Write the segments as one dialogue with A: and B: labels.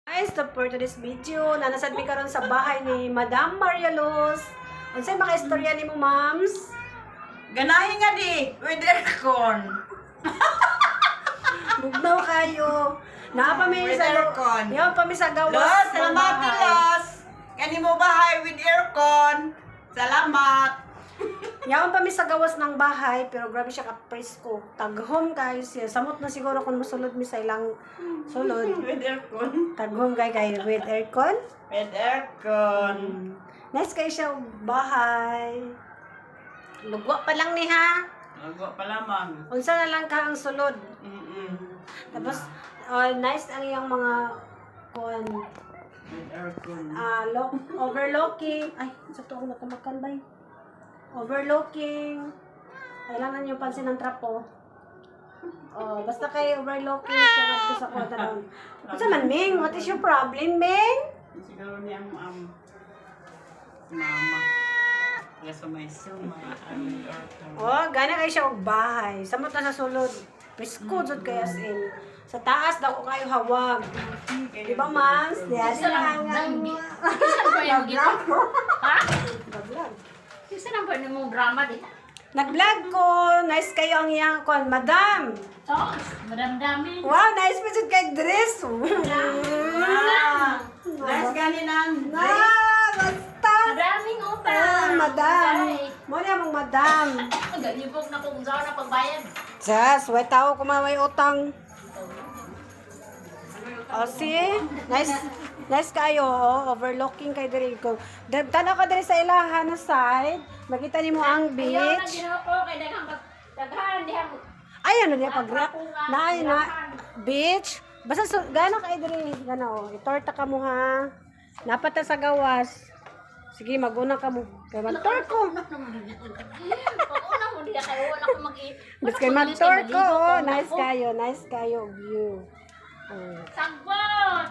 A: Guys, for today's video, nanasad mi karon sa bahay ni Madam Maria Luz. Unsay maka-istorya nimo, mams?
B: Ganahin nga di, with aircon.
A: Bugnaw kayo. Naa pa mi
B: With
A: sa
B: aircon.
A: Yaw pa mi sa gawas.
B: Los,
A: ng
B: salamat
A: bahay.
B: Los. Kani mo bahay with aircon. Salamat.
A: Yaw pa mi sa gawas ng bahay, pero grabe siya ka-presko. Taghom kayo siya. Samot na siguro kung musulod mi sa ilang sulod.
B: With aircon.
A: Taghom kayo with aircon.
B: With aircon.
A: Nice kayo siya bahay. Lugwa pa lang ni ha.
B: Nagwa pa lamang.
A: Unsa na lang ka ang sulod. Tapos, nice ang iyang mga kuan,
B: With aircon.
A: overlooking. Ay, sa to ako natamakan ba? Overlooking. Kailangan yung pansin ng trapo. Oh, basta kay overlooking siya ngadto sa kwarta doon. Unsa man, Ming? What is your problem, Ming?
B: Siguro ni mama. Yes, may sumay. Aircon.
A: Oh, gana kayo siya og bahay. Samot na sa sulod. Presko jud kay as in. Sa taas daw ko kayo hawag. Di ba, Mams? Diyan lang ang
C: Saan ba yung gito? Ha?
A: Nag-vlog.
C: Saan ba yung drama di?
A: Nag-vlog ko. Nice kayo ang iyang kon, Madam.
C: So, madamdamin.
A: Wow, nice pa jud kay dress.
B: Nice ganinang.
A: Na, basta.
C: Madaming utang.
A: Madam. Mo na mong Madam.
C: Galibog na kung saan na pagbayad.
A: Jas, way tao ko may utang. Oh, see? Nice kayo, oh. Overlooking kay diri ko. Tanaw ka diri sa ilahan na side. Makita nimo ang
C: Ayaw na
A: beach.
C: ginawa ko kay daghan diha.
A: Ay, ano niya pag na beach. Basta gana kay diri, gana oh. Itorta ka mo ha. Napata sa gawas. Sige, maguna ka mo. Kay mag-tour ko.
C: Una mo diha kay wala ko mag-i.
A: Basta kay mag-tour ko, oh. Nice kayo view. Oh.
C: Sagbot.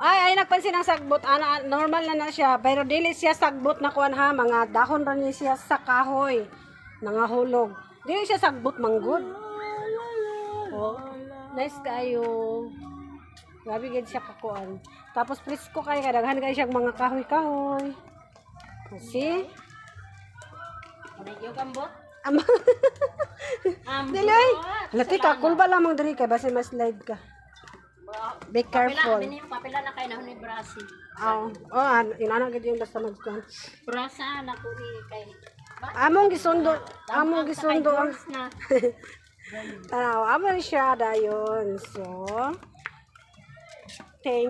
A: Ay, nagpansin ang sagbot. Normal na siya. Pero dili siya sagbot na kuan ha. Mga dahon rin niya siya sa kahoy. Nangahulog. Dili siya sagbot manggod. Oh, nice kayo. Grabe gid siya kakuan. Tapos presko kayo. Kadaghan kayo siyang mga kahoy-kahoy. See?
C: Medyo kambot.
A: Dili ay. Lati ka. Cool ba lamang diri kay base ma-slide ka. Be careful.
C: Papila na kay nahon ni Brasi.
A: Inana gid yung basta magkuhan.
C: Brasa na ko ni kay.
A: Among gisundo ang
C: Na.
A: tanaw, amon siya dayon. So, thank